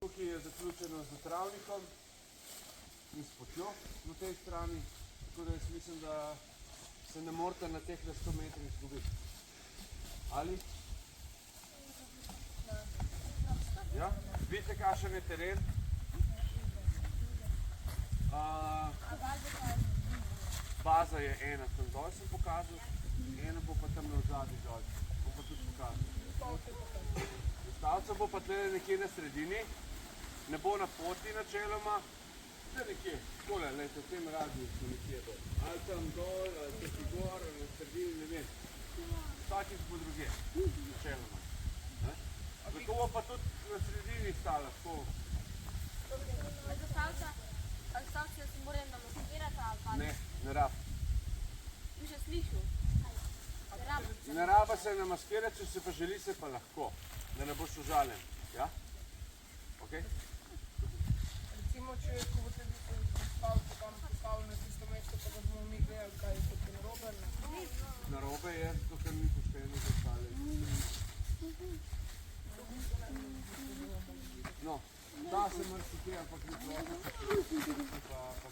Tukaj je zaključeno z travnikom in s potjo na tej strani, tako da jaz mislim, da se ne morate na teh 100 metrih izgubiti. Ali? Ja? Vidite, kakšen je teren? Baza je ena, tam dol sem pokazal, ena bo pa tam na zadnji dol, bom pa tudi pokazal. Stavca bo pa tle nekje na sredini, ne bo na poti načeloma, tle nekje, takole, v tem radiju smo nekje dol. Ali tam dol, ali tukaj gor, ali na sredini, ne vem. Vsakič bo druge, načeloma. Zato bo pa tudi na sredini stala, tako. Ali stavce se morajo namaskirati ali pa? Ne rab. Bi še slišal? Ne raba se namaskirati, če se pa želi, se pa lahko, da ne boš užaljen. Ja? Ok? Recimo, če boste stavce tam postavili na tisto mesto, pa ga bomo mi gledali, kaj je tukaj narobe? Narobe je, zato ker ni pošteno za ostale. No, da se marsikaj, ampak ni prosto.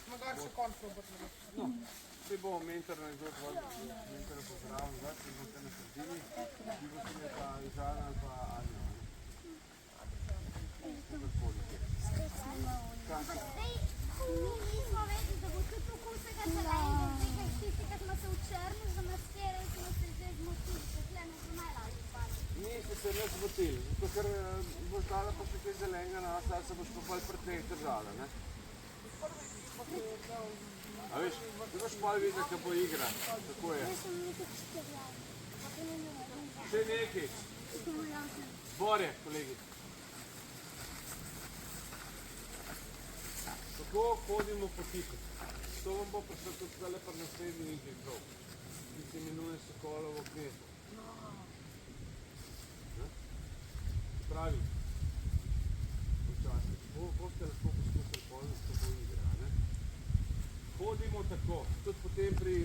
Mogoče se konc obrnemo. No, vse bo mentor nekdo tvoj, mentor pozdravljen, da se boste na sredini, vi boste pa Žana ali pa Anja. Mi nismo vedeli, da bo tudi tako vsega zelenega, vsega tistega smo se v črni zamaskirali, smo se zdaj zmotili, takle nas bo najlažje spali. Niste se ne zmotili, zato ker boš dala pa še kaj zelenega na nas, ali se boš pa bolj pri teh držala, ne? A veš, ti boš pa videti, da bo igra, tako je. Jaz sem nekaj četrljala. Še nekaj. Zbor je, kolegi. Tako hodimo po tipu. To vam bo prišlo tudi zdaj pa naslednji igri krog, ki se imenuje Sokolovo gnezdo. Pravi, včasih, boste lahko poskusili polno, ko bo igra, ne? Hodimo tako, tudi potem pri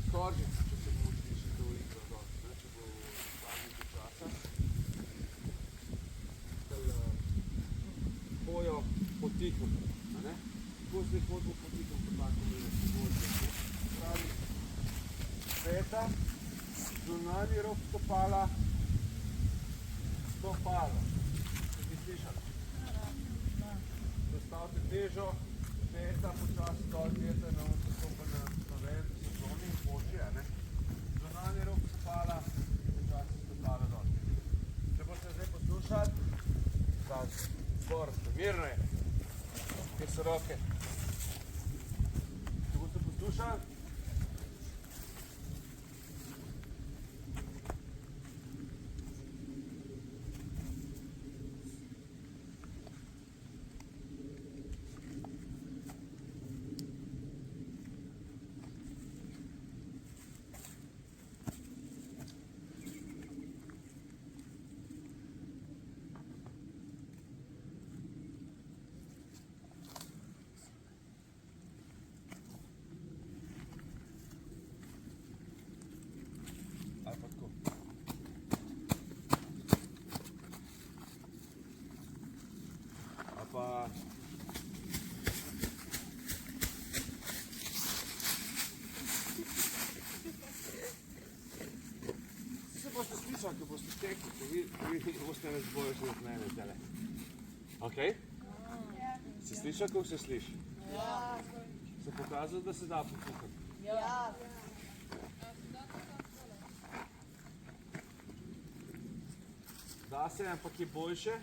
Storžici, če se bomo šli to igro dosti, ne? Če bo stavniki časa. Hojo potikom, ne? Tako zdaj hodimo potikom, po tako mene pogodje. Pravi, peta, zunanji rob stopala, stopalo. Ste ti slišali? Zastavite težo, peta počasi dol, peta na stopanje na ven, se zlomi in poči, ne? Zunanji rob stopala, počasi stopala dol. Če boste zdaj poslušali, zbor, mirno je. Kje so roke? Če boste poslušali, ali pa tako. Ali pa se boste slišali, ko boste tekli, ko vi boste ne zbojo še od mene tele. Ok? Si slišal, kako se sliši? Ja. Se pokazal, da se da pokuhati? Ja. Da se, ampak je boljše,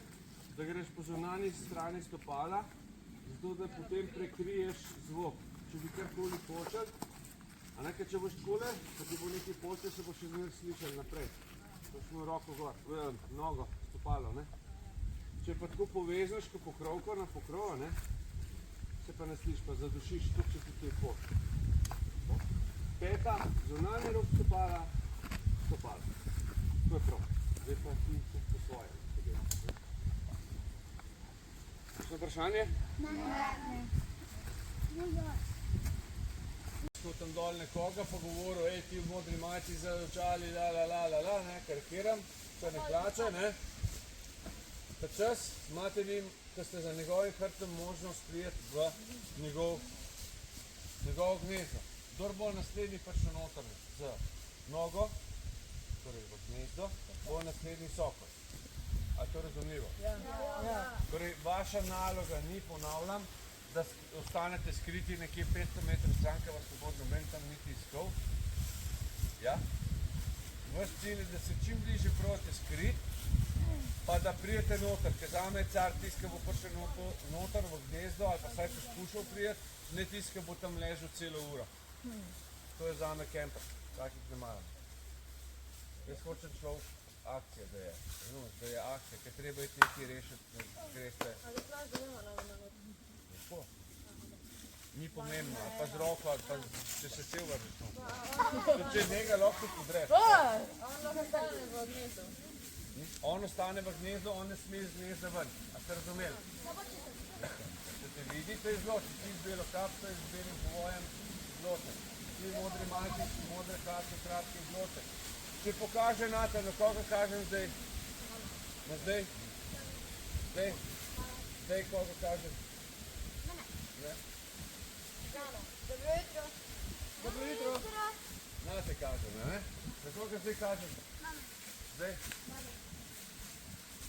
da greš po zunanji strani stopala, zato da potem prekriješ zvok. Če bi karkoli počel, a nekaj, če boš takole, pa ti bo nekaj počel, se boš še zmer slišal naprej. Boš imel roko gor, nogo, stopalo, ne? Če pa tako povezneš ko pokrovko na pokrova, ne? Se pa ne sliš, pa zadušiš tudi, če ti to je pot. Peta, zunanji rob stopala, stopala. To je prav. Zdaj pa ti po svoje. Še vprašanje? Ne. Smo tam dol nekoga pa govoril, ej ti v modri majici za očali, ne, karikiram, se ne plača, ne. Ta čas imate vi, ko ste za njegovim hrbtom možnost prijeti v njegovo gnezdo. Kdor bo naslednji prišel noter z nogo, torej v gnezdo, bo naslednji sokol. A to razumljivo? Torej, vaša naloga ni, ponavljam, da ostanete skriti nekje 500 metrov stran, ker vas ne bo noben tam niti iskal. Ja? Vaš cilj je, da se čim bližje probate skrit, pa da prijete noter, ker zame je car tist, ki bo prišel noter v gnezdo ali pa saj poskušal prijeti, ne tist, ki bo tam ležal celo uro. To je zame kemper, takih ne maram. Jaz hočem človek akcija, da je. Razumeš, da je akcija, ker treba iti nekaj rešiti, da greste. Ali znaš, da nema na Lepo. Ni pomembno, ali pa z roko, ali pa če se cel vržeš noter. Tudi če njega lahko podreš. On lahko stane v gnezdu. On ostane v gnezdu, on ne sme iz gnezda ven. A ste razumeli? Če te vidi, to je zločen. Ti z belo kapco in z belim povojem, zločen. Ti modri majki, modre kapce, kratke, zločen. Če pokaže nate, na koga kažem zdaj? Na zdaj? Zdaj? Zdaj koga kažem? Ne? Dobro jutro. Nate kažem, ne? Na koga zdaj kažem? Zdaj?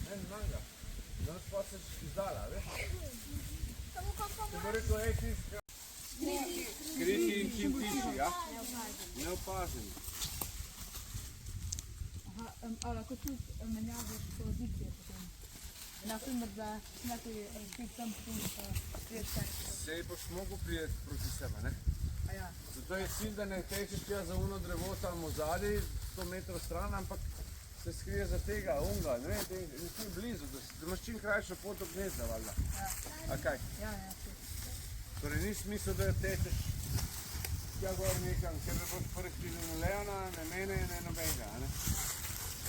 Ne, manga. Danes pa se izdala, veš? Če bo rekel, ej, ti skriti in čim tiši, ja? Neopazeni. A lahko tudi menjavaš pozicije potem? Naprimer, da nekaj spet tam potem prijeti tako. Sej boš mogel prijeti proti sebe, ne? A ja. Zato je cilj, da ne tečeš tja za uno drevo tam v zadnji, 100 metrov stran, ampak se skrije za tega, unga, ne vem, nekaj blizu, da imaš čim krajšo pot do gnezda, valjda. A kaj? Ja. Torej ni smisel, da tečeš tja gor nekam, ker ne boš prvi stil na Leona, ne mene, ne nobenega, ne?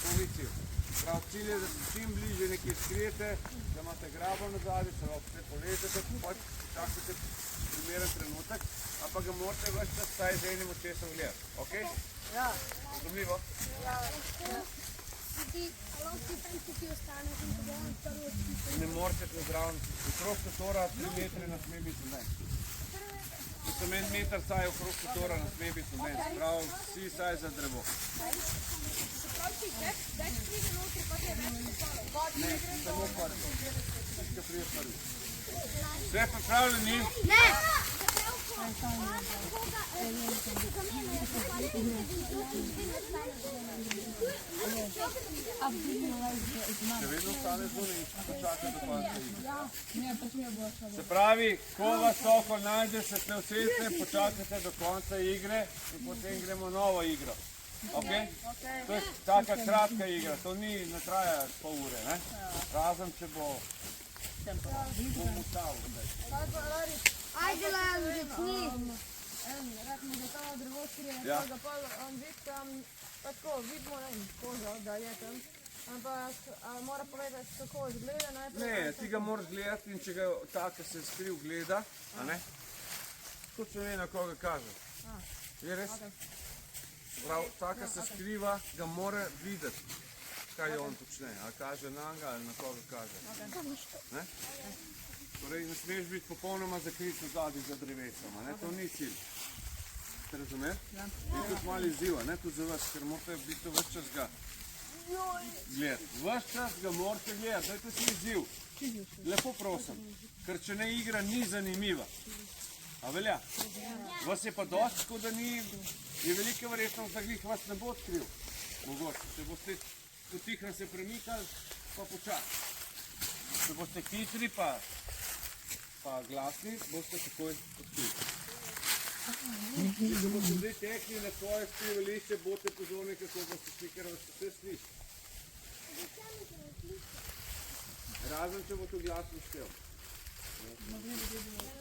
To ni cilj. Prav cilj je, da se čim bliže nekaj skrijete, da imate grabo na zadnji, se lahko vse polezete, pač čakate primeren trenutek, ampak ga morate več čas staj z enim očesom gledati, okej? Ja. Razumljivo? Ne morete te zraven. Okrog šotora 3 metre ne sme biti noben. Če sem 1 meter saj okrog šotora ne sme biti noben. Prav vsi saj za drevo. Ne, samo prvi. Tiska prije prvi. Vse pripravljeni? Še vedno ostane zunaj in počakaj do konca igre. Se pravi, ko vas sokol najde, se tle usedite, počakajte do konca igre in potem gremo novo igro. Okay? To je taka kratka igra, to ne traja pol ure, ne? Razen če bo bom ustavil. Ajde, Lalo, začni. Rad mi da tamo drevo skrije, Ja. pa ga pa on vidi tam, tako vidimo, ne vem, kožo, da je tam. Ampak mora povedati, kako izgleda najprej. Ne, ti ga moraš gledati in če ga tako se skriv gleda, a ne? Točno ve, na koga kaže. Je res? Prav, taka se skriva, ga mora videti, kaj je on počne. Ali kaže na njega ali na koga kaže. Ne? Torej, ne smeš biti popolnoma zakrit v zadnji za drevesom, ne? To ni cilj. Ste razumeli? In tudi malo izziva, ne? Tudi za vas, ker morate biti ves čas ga gledati. Ves čas ga morate gledati, dajte si izziv. Lepo prosim, ker če ne igra, ni zanimiva. A velja? Vas je pa dosti, tako da ni, je velika verjetnost, da glih vas ne bo odkril. Mogoče, če boste potihno se premikali, pa počasi. Če boste hitri, pa glasni, boste takoj odkrili. Če boste zdaj tekli na svoje skrivališče, boste pozorni, kako boste šli, ker vas vse sliši. Razen, če bo to glasno štel.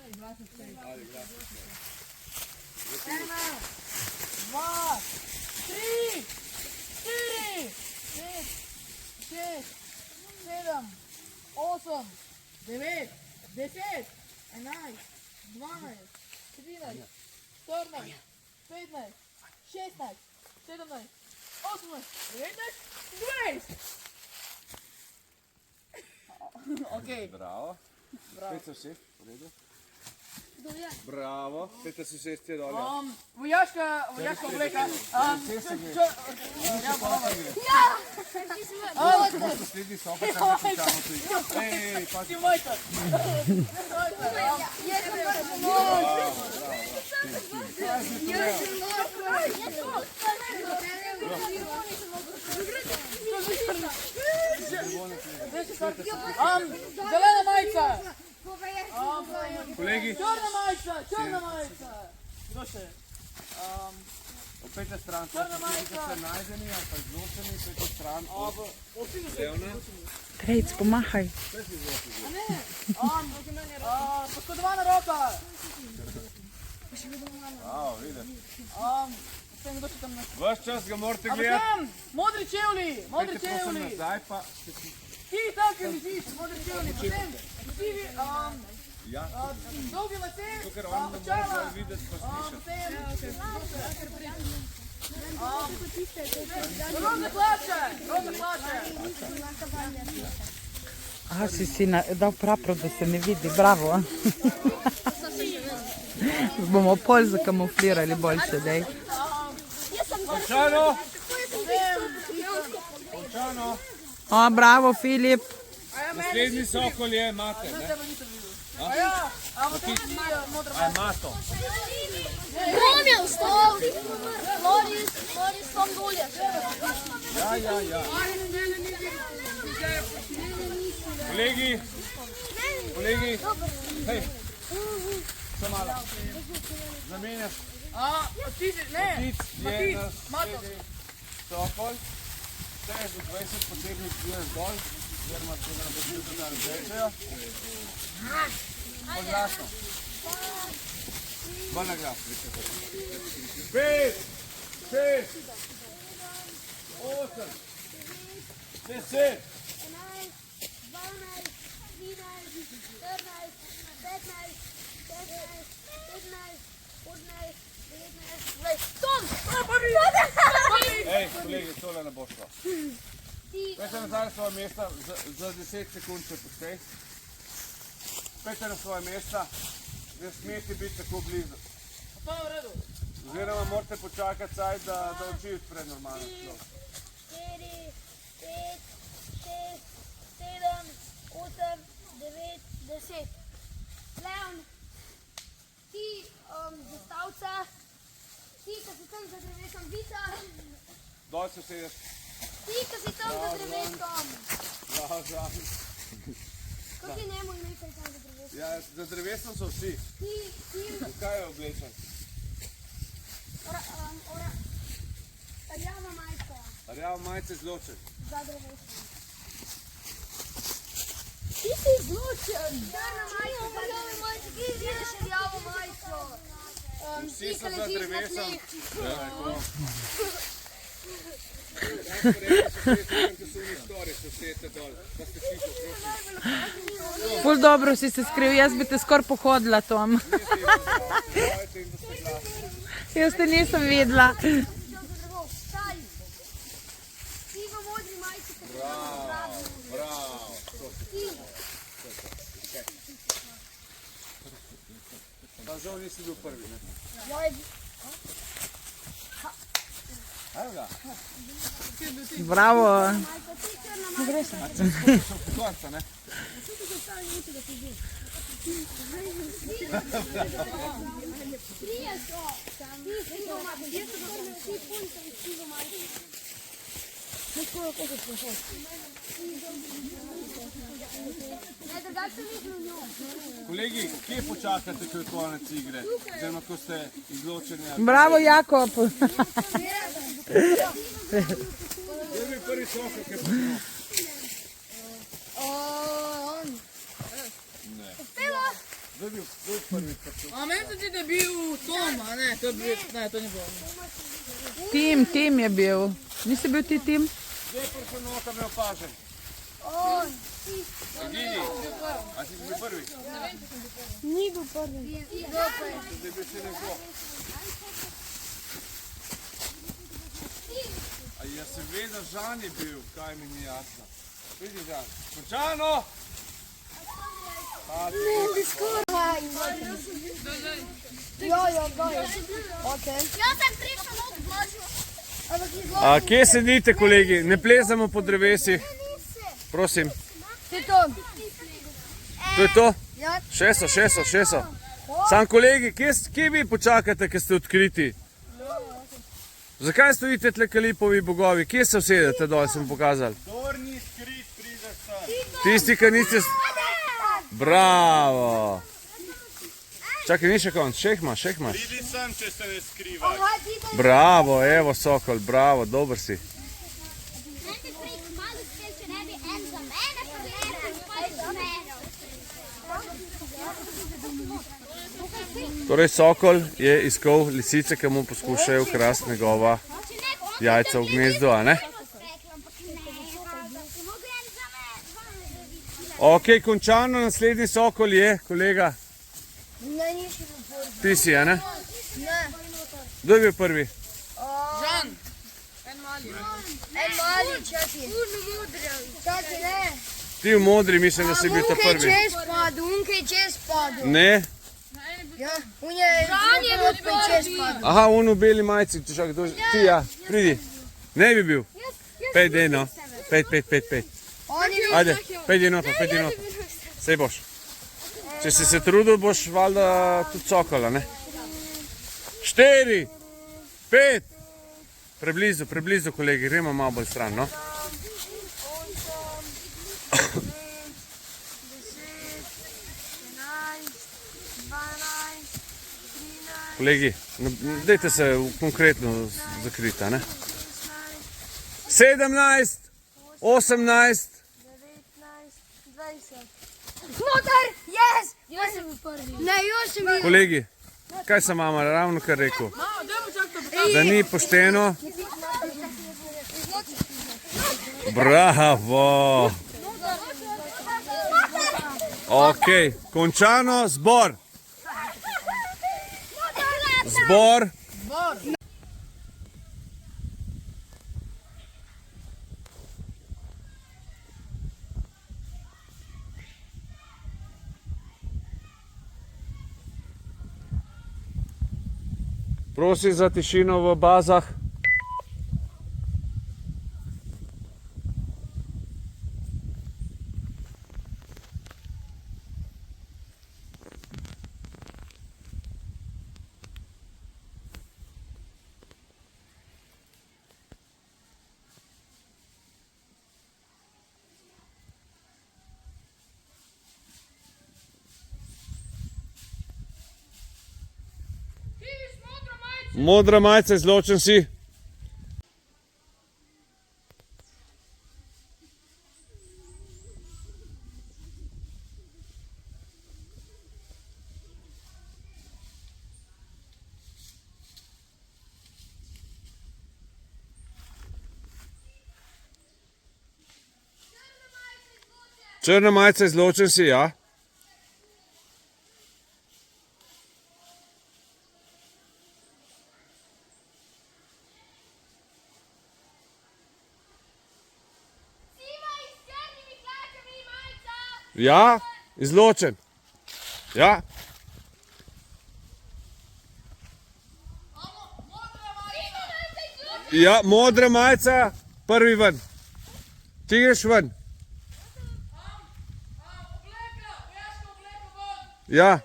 Ali glasno štel. 1, 2, 3, 4, 5, 6, 7, 8, 9, 10, 11, 12, 13, 14, 15, 16, 17, 18, 19, 20. okej. Bravo. Pejte vsi, v redu. Dovje. Bravo. Pejte si sesti dol. Vojaška obleka. Naslednji so pa kar končamo tudi. Ej, pazi. Ti mojka. Zelena majica. Kolegi, Črna majica. Kdo še? opet stran. Črna majica. Se najdeni, ali pa izločeni, pejte stran. Levna. Trejc, pomahaj. Poškodovana roka. Bravo, vidiš. Vsem kdo še tam nas... Ves čas ga morate A gledati. potem, modri čevlji, modri Pejte prosim čevlji. nazaj pa. Ti tam, ker ležiš, modri čevlji. Potem, motivi, Ja, dolgi lase, ker on ne more očala. bolj videti pa slišati. Rožne hlače, rožne hlače. Aha, si dal praprot, da se ne vidi, bravo. Bomo pol zakamuflirali boljše, dej. Končano. Končano. O, bravo, Filip. Naslednji sokol je mate, ne? A ja, a potem ti modra A je mato. Romeo, stop! Loris, stop dulje. Ja. Kolegi, hej, še malo. Zamenjaš ti si, ne, ptic je Mato. naslednji sokol. Šteješ do 20 posebnih dviješ dol, oziroma se ga boš tudi da razrečejo. Poglasno. Bolj na glas. 5, 6, 8, 10. 11, 12, 13, 14, 15, 16, 17, 18, 19, 20. Ej, kolegi, tole ne bo šlo. Pejte nazaj na svoje mesta, za 10 sekund še postej. Pejte na svoje mesta, ne smete biti tako blizu. To je v redu. Oziroma morate počakati saj, da oči odpre normalno šlo. 4, 5, 6, 7, 8, 9, 10. Leon, ti zastavca, ti, ki si tam za drevesom, Vita, Dol se sedeš. ti, ki si tam za drevesom. Bravo. Kako je njemu ime, ki je tam za drevesom? Ja, za drevesom so vsi. Ti, Kaj je oblečen? rjava majka Rjav majice zločen. za drevesom. Ti si izločen. Črna majka za rjave majce, ti vidiš rjavo majco. Vsi so za drevesom. Ja, tako. Ful dobro si se skril, jaz bi te skoraj pohodila tam. Jaz te nisem videla. Staj. Ti v modri majci, ki si Bravo. Pa žal nisi bil prvi, ne? Evo ga. Bravo. Konca, ne? Trije so. Ti punce iz sivo majci. Ne, drugače nisem v njo. Kolegi, kje počakate, ko je konec igre? Oziroma, ko ste izločeni? Bravo, Jakob. Prvi sokol, ki je počel. Zdaj bil prvi počel. A meni se ti, da je bil Tom, a ne, to je bil, ne, to ni bilo. Tim je bil. Nisi bil ti Tim? Zdaj prvi nota me opažen. Gini, a si bil prvi? Ni bil prvi. Zdaj bi se nekdo. A ja seveda Žan je bil, kaj mi ni jasno. Vidi Žan. Končano! Jaz sem prišel na odložil. A kje sedite, kolegi? Ne plezamo po drevesih. Prosim. To je to? Še so. Sam kolegi, kje vi počakate, ker ste odkriti? Zakaj stojite tle kalipovi bogovi? Kje se usedete dol, sem pokazal? Tisti, ki niste... Bravo! Čakaj, ni še konc, še jih imaš. Pridi sem, če se ne skrivaš. Bravo, evo Sokol, bravo, dober si. Torej Sokol je iskal lisice, ki mu poskušajo ukrasti njegova jajca v gnezdu, a ne? Ok, končano, naslednji Sokol je, kolega. Ti si, a ne? Kdo je bil prvi? En mali, čakaj. Čakaj, ne. Ti v modri, mislim, da si bil ta prvi. Unke je čez padel. Ne? Ja, on je bil čez padel. Aha, on v beli majici, čakaj, ti ja, pridi. Ne bi bil. Pej, dej no. Pej. Ajde, pejdi noter. Sej boš. Če si se trudil, boš valjda tudi Sokola, ne? 4, 5. Preblizu, kolegi, gremo malo bolj stran, no? 12, kolegi, dajte se konkretno zakrita, ne? 17, 18. 20. Notar, yes! Jaz sem bil prvi. Ne, jaz sem bil. Kolegi, kaj sem mama ravno kar rekel? Da ni pošteno. Bravo! Ok, končano, zbor. Prosim za tišino v bazah. Modra majica, izločen si. Črna majica, izločen si, ja. Ja, izločen. Ja. Ja, modra majica, prvi ven. Ti greš ven. Ja.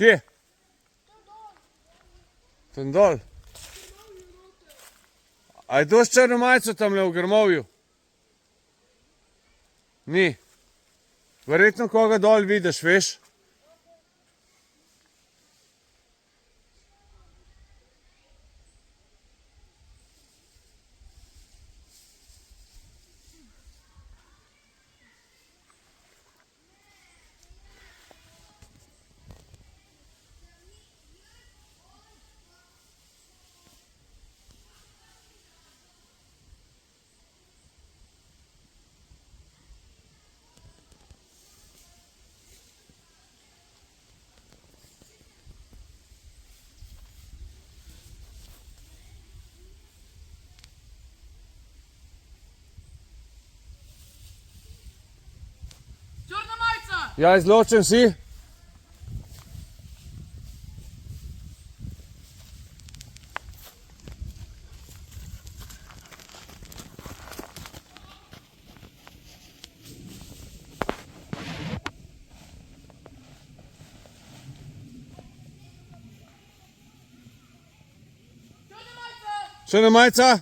Kje? Tam dol. A je kdo s črno majico tamle v grmovju? Ni. Verjetno koga dol vidiš, veš? Črna majica! Ja, izločen si? Črna majica?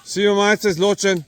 Siva majica izločen.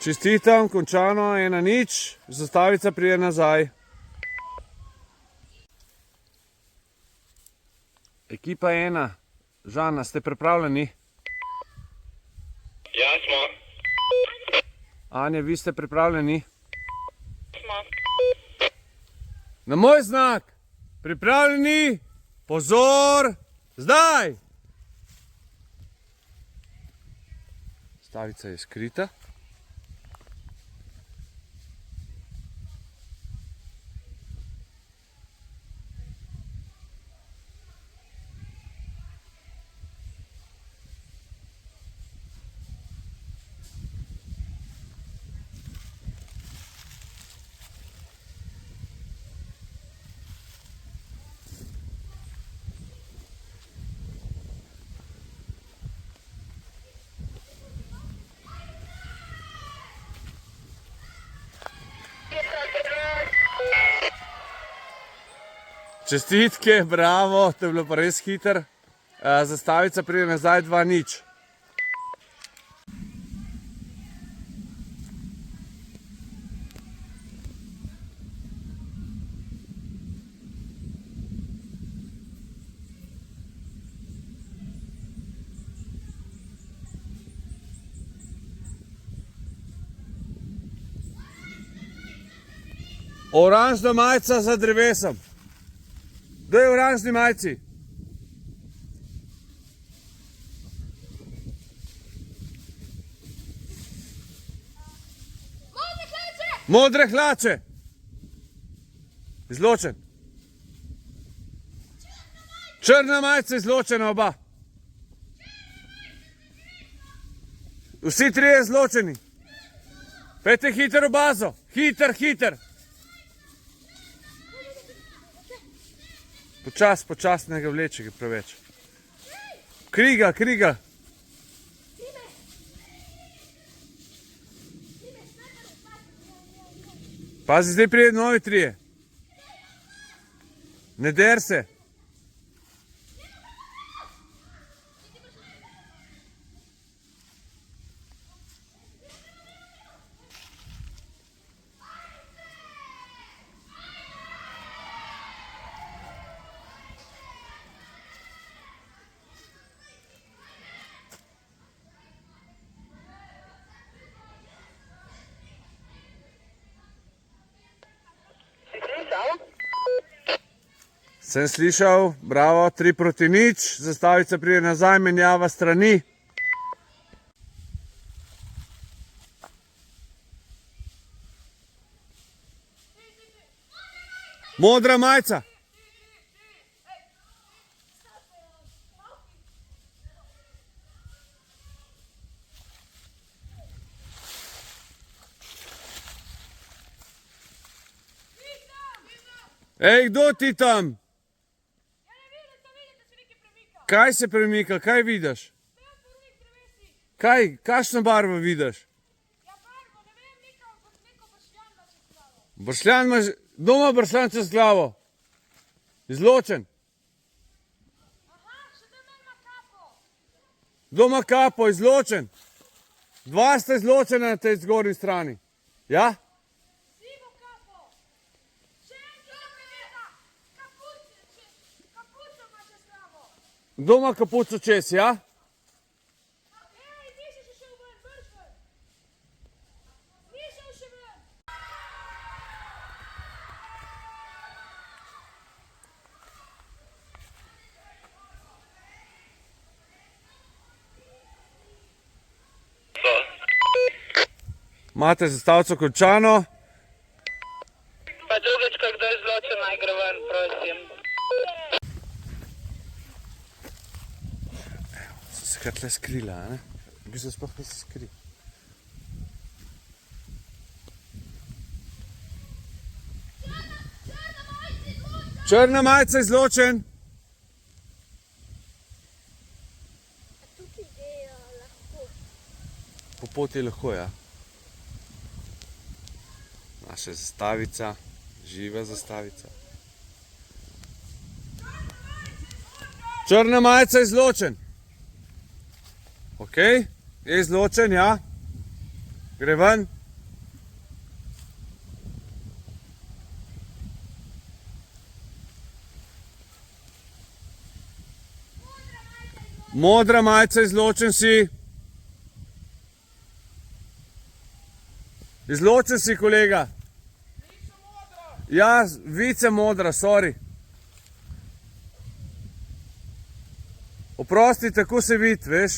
Čestitam, končano, 1-0, zastavica pride nazaj. Ekipa 1, Žana, ste pripravljeni? Ja, smo. Anja, vi ste pripravljeni? Smo. Na moj znak, pripravljeni, pozor, zdaj! Stavica je skrita. Čestitke, bravo, to je bilo pa res hiter. Zastavica pride nazaj 2-0. Oranžna majica za drevesom. Kdo je v oranžni majici? Modre hlače! Izločen. Črna majica izločena oba. Vsi trije izločeni. Pejte hiter v bazo. Hiter, hiter. Počas, ne ga vleče, ga preveč. Kriga, kriga. Pazi, zdaj pride novi trije. Ne der se. Sem slišal, bravo, 3-0, zastavica pride nazaj, menjava strani. Modra majica. Ej, kdo ti tam? Kaj se premika, kaj vidiš? Kaj, kakšno barvo vidiš? Bršljan imaš, doma bršljan čez glavo. Izločen. Doma kapo, izločen. Dva sta izločena na tej zgornji strani. Ja? Doma kapuco čez, ja? Imate zastavico končano. Pa drugič, ko kdo izloči, naj gre ven, prosim. So se kar tle skrila, a ne? Bi se sploh nisi skril. Črna majica izločen. Tukaj je lahko. Po poti je lahko, ja. Naša zastavica, živa zastavica. Črna majica izločen. Ok, je izločen, ja. Gre ven. Modra majica izločen si. Izločen si, kolega. Ja, vice modra, sorry. Oprosti, tako se vidi, veš.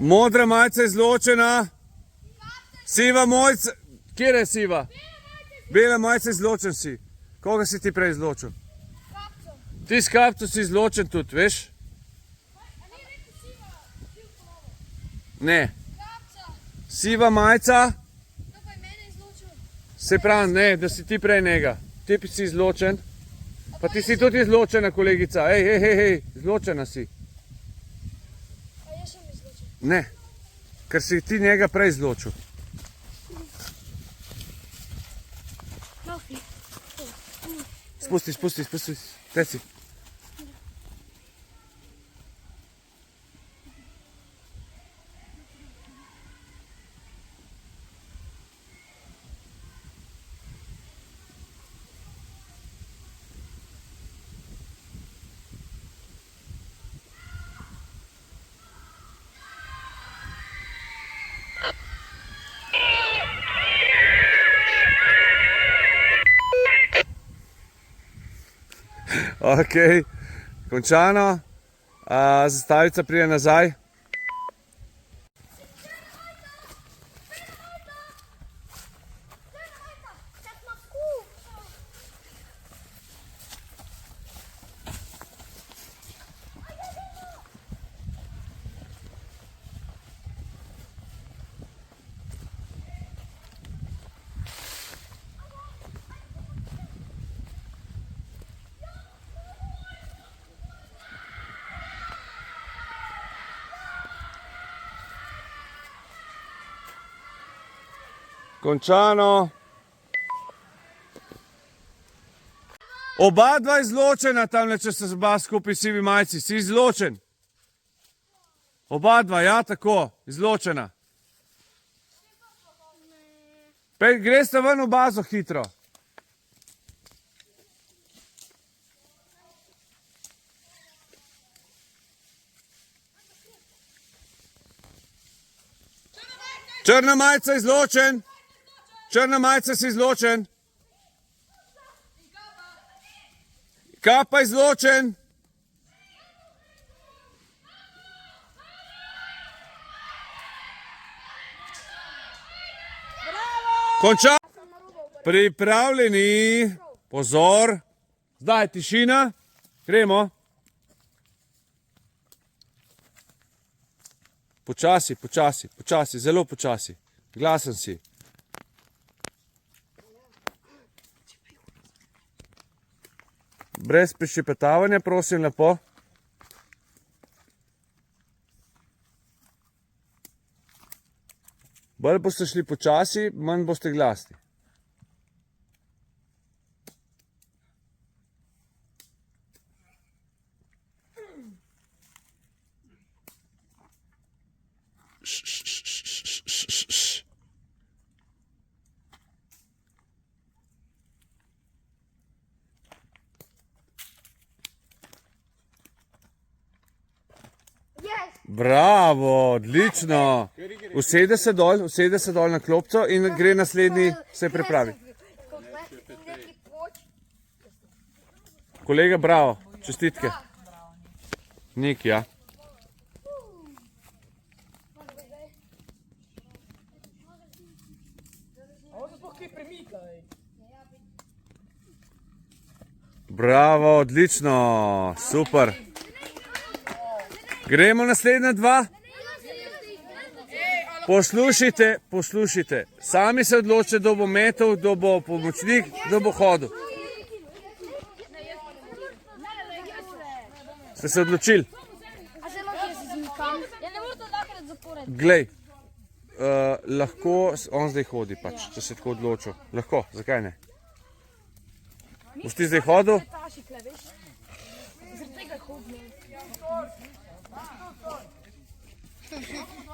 Modra majica izločena. Siva majica. Kjer je siva? Bela majica izločen si. Koga si ti prej izločil? Ti s kapco si izločen tudi, veš? Ne. Siva majica. Se pravi, ne, da si ti prej njega. Ti si izločen. Pa ti si tudi izločena, kolegica. Hej, izločena si. Ne, ker si ti njega prej izločil. Spusti, teci. Ok, končano. Zastavica pride nazaj. Končano. Oba dva izločena tamle, če se zba skupaj sivi majci. Si izločen. Oba dva, ja, tako, izločena. Greste ven v bazo hitro. Črna majica izločen. Črna majica si izločen. Kapa izločen. Konča. Pripravljeni. Pozor. Zdaj tišina. Gremo. Počasi, počasi, počasi, zelo počasi. Glasen si. Brez prišepetavanja, prosim, lepo. Bolj boste šli počasi, manj boste glasni. Bravo, odlično. Usede se dol na klopco in gre naslednji, se pripravi. Kolega, bravo, čestitke. Nik, ja. Bravo, odlično, super. Gremo naslednja dva. Poslušajte. Sami se odločite, kdo bo metal, kdo bo pomočnik, kdo bo hodil. Ste se odločili? Glej, lahko, on zdaj hodi pač, če se tako odločil. Lahko, zakaj ne? Boš ti zdaj hodil?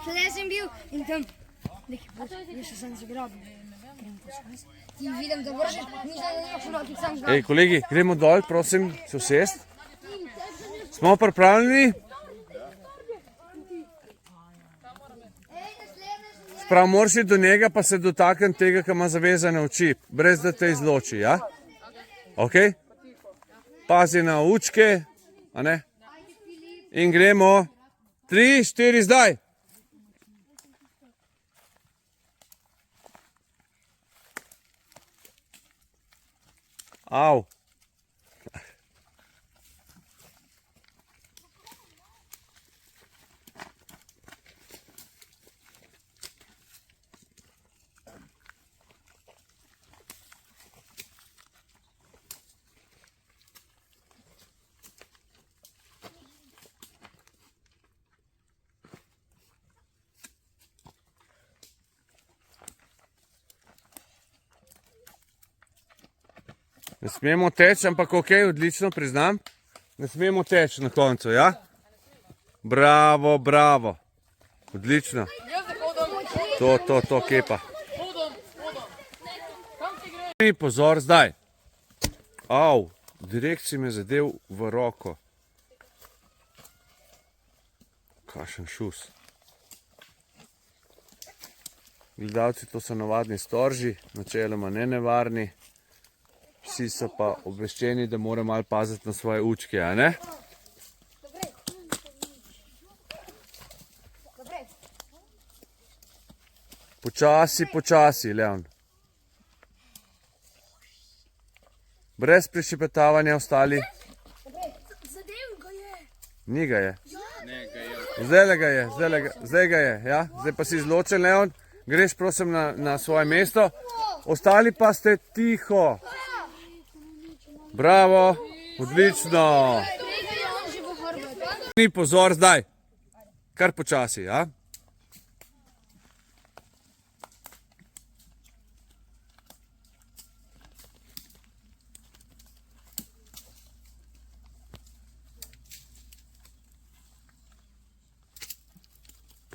Šele sem bil in tam nekaj pot, jaz sem zagrabil. Ti vidim, da vržeš, nič da ne imaš v roki, sam zgrabil. Ej, kolegi, gremo dol, prosim, se usest. Smo pripravljeni? Sprav, moraš iti do njega, pa se dotaknem tega, ki ima zavezane oči, brez da te izloči, ja? Ok? Pazi na učke, a ne? In gremo. 3, 4, zdaj. Au. Ne smemo teči, ampak ok, odlično, priznam. Ne smemo teči na koncu, ja? Bravo, bravo. Odlično. To, kepa. Pozor, zdaj. Au, direkt si me zadev v roko. Kakšen šus. Gledalci, to so navadni storži, načeloma ne nevarni. Vsi so pa obveščeni, da mora malo paziti na svoje učke, a ne? Počasi, Leon. Brez prišepetavanja ostali. Ni ga je. Zdaj ga je, ja? Zdaj pa si izločen, Leon. Greš prosim na svoje mesto. Ostali pa ste tiho. Bravo, odlično. Ni pozor zdaj. Kar počasi, ja?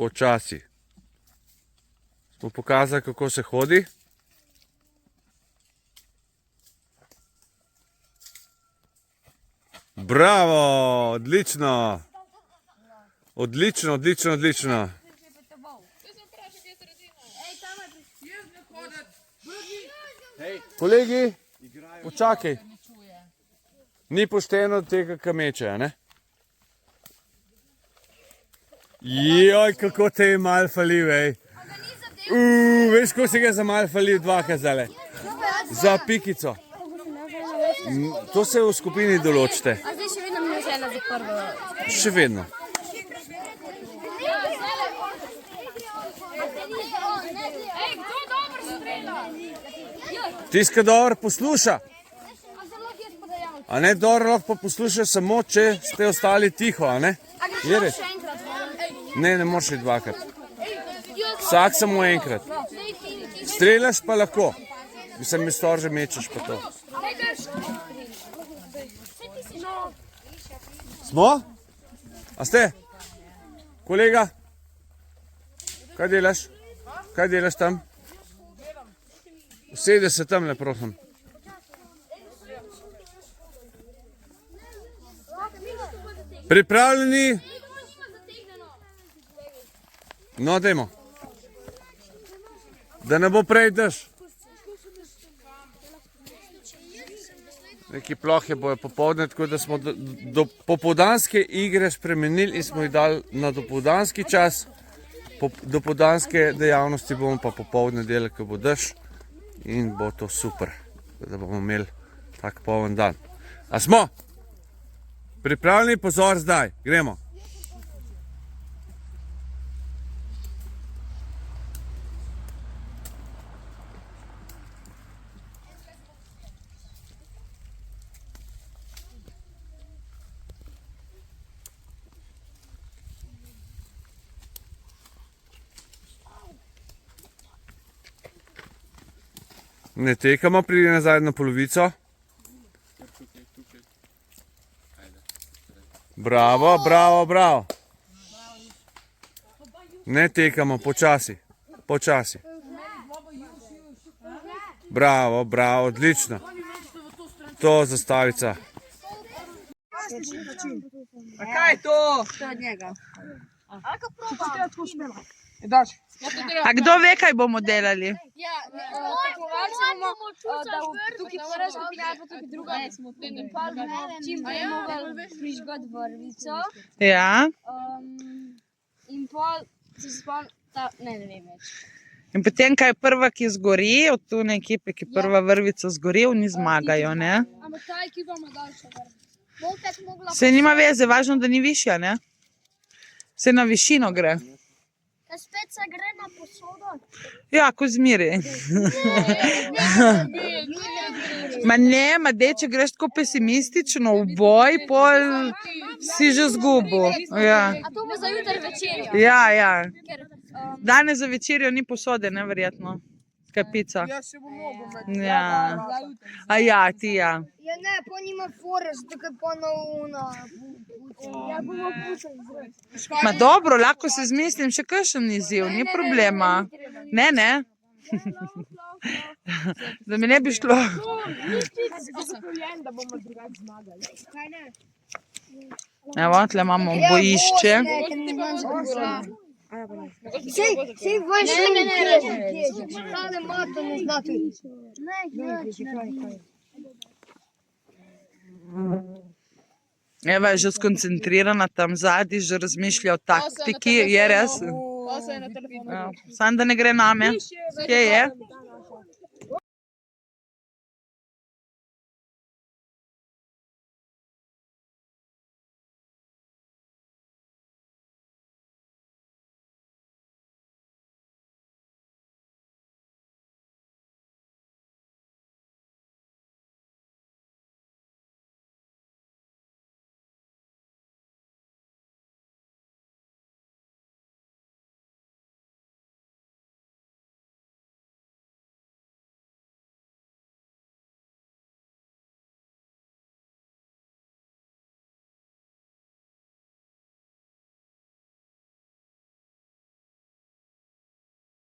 Počasi. Smo pokazali, kako se hodi. Bravo, odlično. Odlično, odlično, odlično. Kolegi, počakaj. Ni pošteno od tega kameče, a ne? Joj, kako te je mal falil, ej. Veš, ko se ga za mal falil dvakrat zdale? Za pikico. To se v skupini določite. A zdaj še vedno minus 1 za prvo. Še vedno. Ej, kdo dobro strela? Tisti, ki dobro posluša. A ne, dobro lahko pa posluša samo, če ste ostali tiho, a ne? Je res? Ne, ne moreš iti dvakrat. Vsak samo enkrat. Streljaš pa lahko. Mislim, mi storže mečeš pa to. Smo? A ste? Kolega? Kaj delaš? Kaj delaš tam? Usede se tam, le prosim. Pripravljeni? No, dajmo. Da ne bo prej dež. Neki plohe bojo popoldne, tako da smo do popoldanske igre spremenili in smo jih dali na dopoldanski čas. Dopoldanske dejavnosti bomo pa popoldne delali, ko bo dež in bo to super, da bomo imeli tak poln dan. A smo? Pripravljeni, pozor zdaj, gremo. Ne tekamo, pridi nazaj na polovico. Bravo, bravo, bravo. Ne tekamo, počasi, počasi. Bravo, bravo, odlično. To zastavica. A kaj je to? To od njega. A kdo ve, kaj bomo delali? Ja, tekmovalci bomo, da tukaj prva skupina, pa tukaj druga. In pa čim prej mogli prižgati vrvico. Ja. In pol se spomnim, ne vem več. In potem, kaj prva, ki zgori, od tune ekipe, ki prva vrvica zgori, oni zmagajo, ne? Ampak ta ekipa ima daljša vrvica. Se nima veze, važno, da ni višja, ne? Se na višino gre. Spet se gre na posodo. Ja, ko zmeri. Ma ne, ma dej, če greš tako pesimistično v boj, pol si že zgubil. Ja. A to bo za jutri večerjo. Ja, ja. Danes za večerjo ni posode, neverjetno. Kapica. Jaz se bom mogel med. Ja. A ja, ti ja. Ja ne, pa nima fore, zato ker pa na una. Ja bomo pušali. Ma dobro, lahko se zmislim, še kakšen izziv, ni problema. Ne, ne. Da mi ne bi šlo. Evo, tle imamo bojišče. Sej vaš ne, prave mato ne zna tudi. Eva je že skoncentrirana tam zadnji, že razmišlja o taktiki, je res. Pa se je na telefonu. Samo da ne gre name. Kje je?